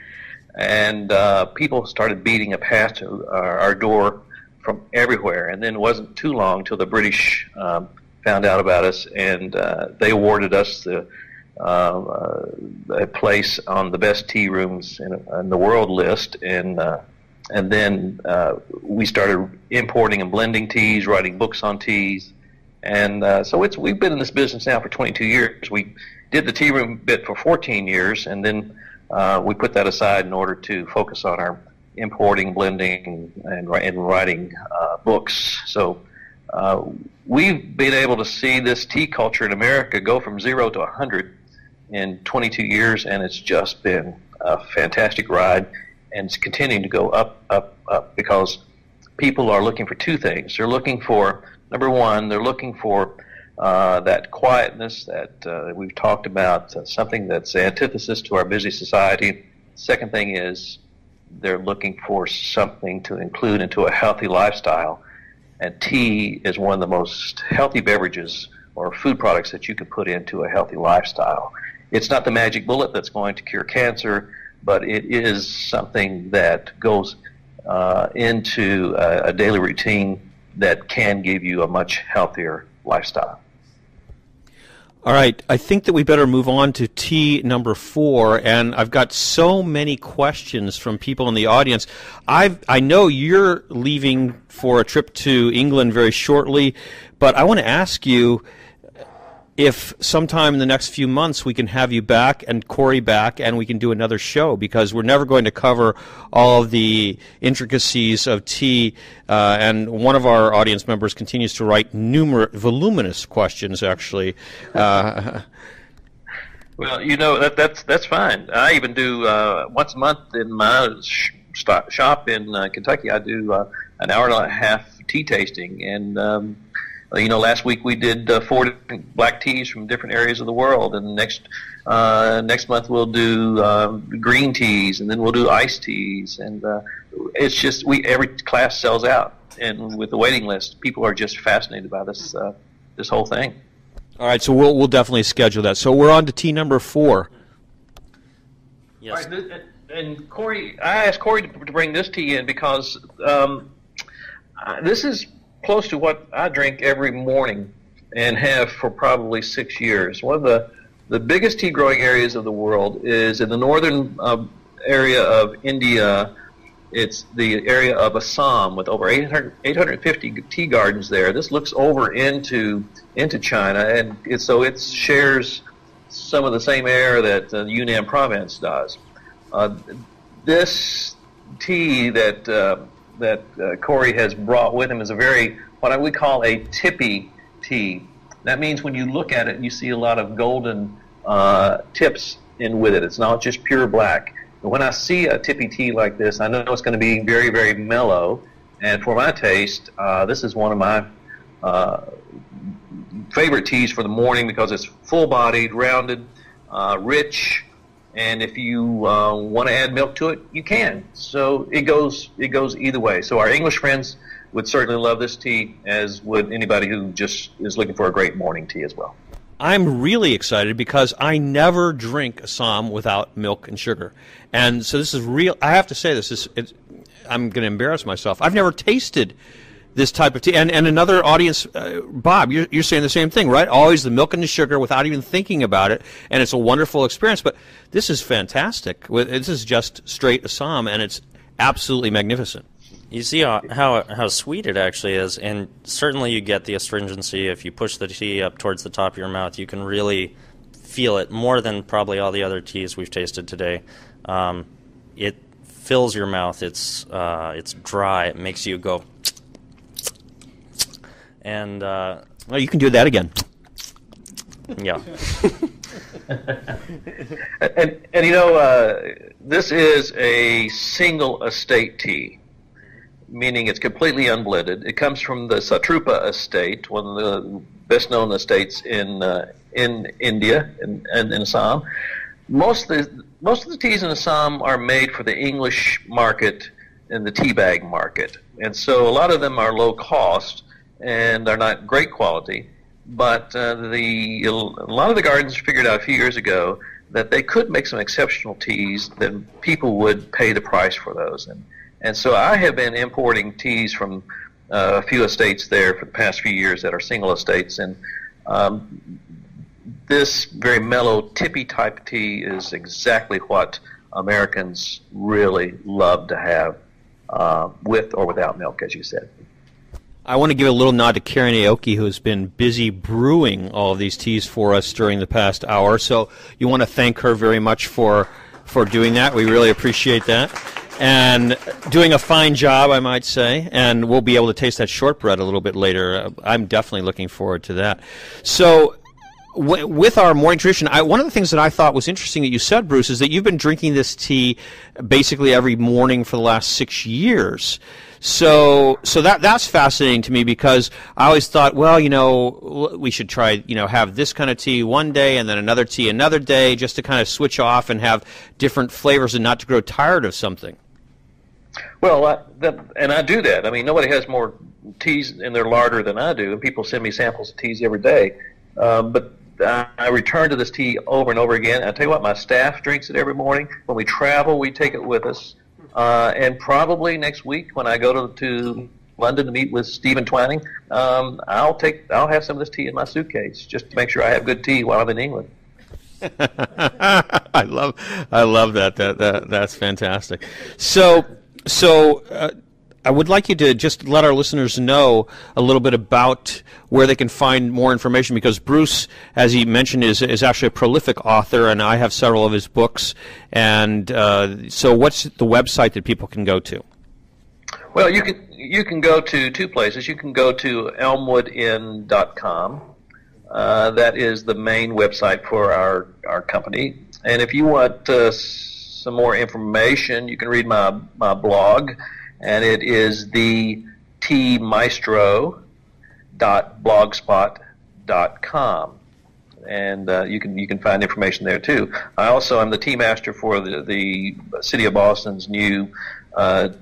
and people started beating a path to our door from everywhere. And then it wasn't too long till the British found out about us, and they awarded us a place on the best tea rooms in the world list. And then we started importing and blending teas, writing books on teas. And so we've been in this business now for 22 years. We did the tea room bit for 14 years, and then we put that aside in order to focus on our importing, blending, and writing books. So we've been able to see this tea culture in America go from 0 to 100 in 22 years, and it's just been a fantastic ride, and it's continuing to go up, up, up, because people are looking for two things. They're looking for, number one, they're looking for that quietness that we've talked about, something that's antithesis to our busy society. Second thing is they're looking for something to include into a healthy lifestyle, and tea is one of the most healthy beverages or food products that you can put into a healthy lifestyle. It's not the magic bullet that's going to cure cancer, but it is something that goes into a daily routine that can give you a much healthier lifestyle. All right, I think that we better move on to tea number 4, and I've got so many questions from people in the audience. I know you're leaving for a trip to England very shortly, but I want to ask you if sometime in the next few months we can have you back and Corey back and we can do another show, because we're never going to cover all of the intricacies of tea, and one of our audience members continues to write voluminous questions, actually. Well, that's fine. I even do once a month in my shop in Kentucky. I do an hour and a half tea tasting, and last week we did 4 different black teas from different areas of the world, and next month we'll do green teas, and then we'll do iced teas, and it's just every class sells out, and with the waiting list, people are just fascinated by this whole thing. All right, so we'll definitely schedule that. So we're on to tea number 4. Yes. All right, and Corey, I asked Corey to bring this tea in because this is close to what I drink every morning and have for probably 6 years. One of the biggest tea growing areas of the world is in the northern area of India. It's the area of Assam with over 850 tea gardens there. This looks over into China, and so it shares some of the same air that the Yunnan province does. This tea that Corey has brought with him is what we call a tippy tea. That means when you look at it, you see a lot of golden tips in with it. It's not just pure black. But when I see a tippy tea like this, I know it's going to be very, very mellow. And for my taste, this is one of my favorite teas for the morning because it's full-bodied, rounded, rich. And if you want to add milk to it, you can. So it goes either way. So our English friends would certainly love this tea, as would anybody who just is looking for a great morning tea as well. I'm really excited because I never drink Assam without milk and sugar. And so this is real. I have to say this. I'm going to embarrass myself. I've never tasted this type of tea. And another audience, Bob, you're saying the same thing, right? Always the milk and the sugar without even thinking about it. And it's a wonderful experience. But this is fantastic. This is just straight Assam, and it's absolutely magnificent. You see how sweet it actually is, and certainly you get the astringency. If you push the tea up towards the top of your mouth, you can really feel it more than probably all the other teas we've tasted today. It fills your mouth. It's dry. It makes you go, and well, you can do that again. Yeah. and this is a single estate tea, meaning it's completely unblended. It comes from the Satrupa estate, one of the best-known estates in India and in Assam. Most of the teas in Assam are made for the English market and the tea bag market, and so a lot of them are low cost and they're not great quality. But a lot of the gardens figured out a few years ago that they could make some exceptional teas that people would pay the price for those. And so I have been importing teas from a few estates there for the past few years that are single estates. And this very mellow, tippy type tea is exactly what Americans really love to have with or without milk, as you said. I want to give a little nod to Karen Aoki, who's been busy brewing all of these teas for us during the past hour. So you want to thank her very much for doing that. We really appreciate that. And doing a fine job, I might say. And we'll be able to taste that shortbread a little bit later. I'm definitely looking forward to that. So with our morning tradition, one of the things that I thought was interesting that you said, Bruce, is that you've been drinking this tea basically every morning for the last 6 years. So that's fascinating to me, because I always thought, well, we should try, have this kind of tea one day and then another tea another day, just to kind of switch off and have different flavors and not to grow tired of something. Well, and I do that. I mean, nobody has more teas in their larder than I do, and people send me samples of teas every day. But I return to this tea over and over again. I tell you what, my staff drinks it every morning. When we travel, we take it with us. And probably next week when I go to London to meet with Stephen Twining, I'll have some of this tea in my suitcase just to make sure I have good tea while I'm in England. I love that. That's fantastic. So I would like you to just let our listeners know a little bit about where they can find more information, because Bruce, as he mentioned, is actually a prolific author, and I have several of his books. And so what's the website that people can go to? Well, you can go to two places. You can go to elmwoodinn.com. That is the main website for our company. And if you want some more information, you can read my blog, and it is the teamaestro.blogspot.com. And you can find information there too. I also am the tea master for the City of Boston's new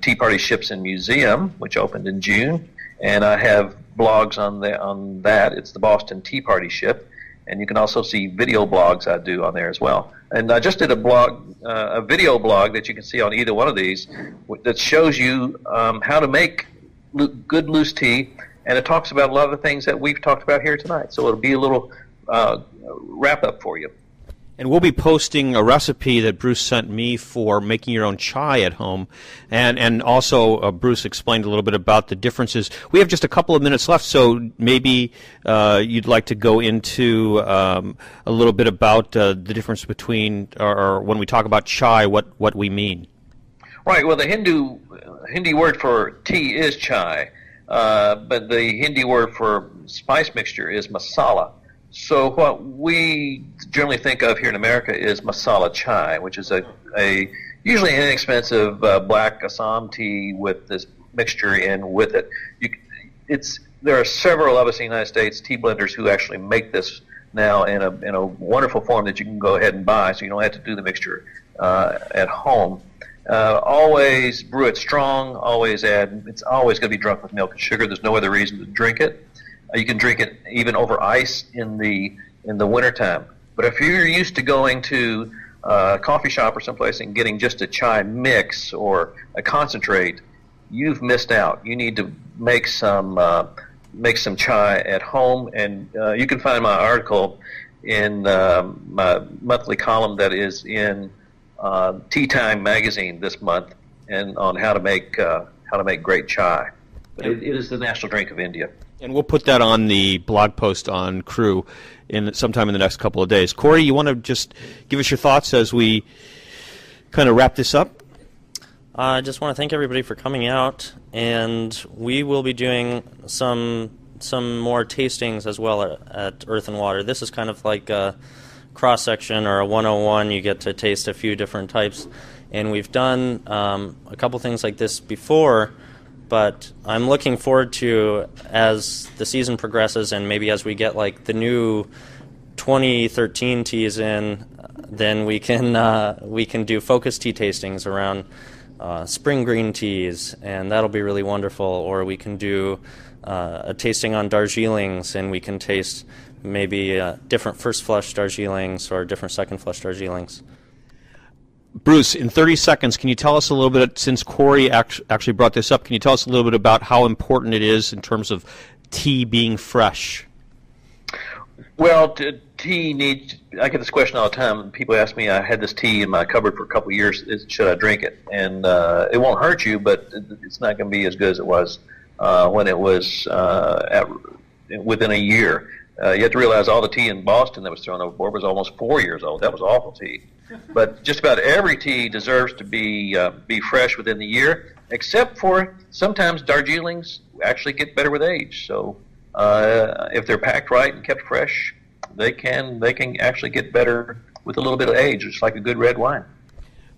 Tea Party Ships and Museum, which opened in June, and I have blogs on that. It's the Boston Tea Party Ship, and you can also see video blogs I do on there as well. And I just did a video blog that you can see on either one of these that shows you how to make good loose tea, and it talks about a lot of the things that we've talked about here tonight. So it'll be a little wrap up for you. And we'll be posting a recipe that Bruce sent me for making your own chai at home. And also Bruce explained a little bit about the differences. We have just a couple of minutes left, so maybe you'd like to go into a little bit about the difference between, or when we talk about chai, what we mean. Right. Well, the Hindi word for tea is chai, but the Hindi word for spice mixture is masala. So what we generally think of here in America is masala chai, which is a usually inexpensive black Assam tea with this mixture in with it. There are several of us in the United States tea blenders who actually make this now in a wonderful form that you can go ahead and buy, so you don't have to do the mixture at home. Always brew it strong. It's always going to be drunk with milk and sugar. There's no other reason to drink it. You can drink it even over ice in the wintertime. But if you're used to going to a coffee shop or someplace and getting just a chai mix or a concentrate, you've missed out. You need to make some chai at home, and you can find my article in my monthly column that is in Tea Time magazine this month, and on how to make great chai. But it is the national drink of India. And we'll put that on the blog post on Crew sometime in the next couple of days. Corey, you want to just give us your thoughts as we kind of wrap this up? I just want to thank everybody for coming out, and we will be doing some more tastings as well at Earth and Water. This is kind of like a cross-section or a 101. You get to taste a few different types, and we've done a couple things like this before. But I'm looking forward to, as the season progresses and maybe as we get like the new 2013 teas in, then we can do focus tea tastings around spring green teas, and that'll be really wonderful. Or we can do a tasting on Darjeelings, and we can taste maybe different first flush Darjeelings or different second flush Darjeelings. Bruce, in 30 seconds, can you tell us a little bit, since Corey actually brought this up, can you tell us a little bit about how important it is in terms of tea being fresh? Well, tea needs, I get this question all the time. People ask me, I had this tea in my cupboard for a couple of years, should I drink it? And it won't hurt you, but it's not going to be as good as it was when it was within a year. You have to realize all the tea in Boston that was thrown overboard was almost 4 years old. That was awful tea. But just about every tea deserves to be fresh within the year, except for sometimes Darjeelings actually get better with age. So if they're packed right and kept fresh, they can actually get better with a little bit of age, just like a good red wine.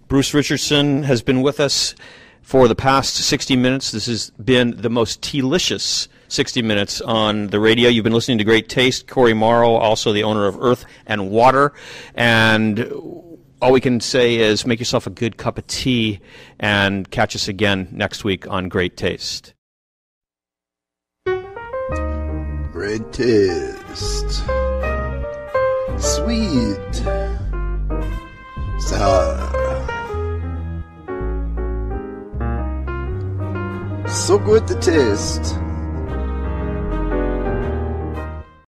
Bruce Richardson has been with us for the past 60 minutes. This has been the most tea-licious 60 minutes on the radio. You've been listening to Great Taste. Corey Morrow, also the owner of Earth and Water. And all we can say is make yourself a good cup of tea and catch us again next week on Great Taste. Great Taste. Sweet. Sour. So good to taste.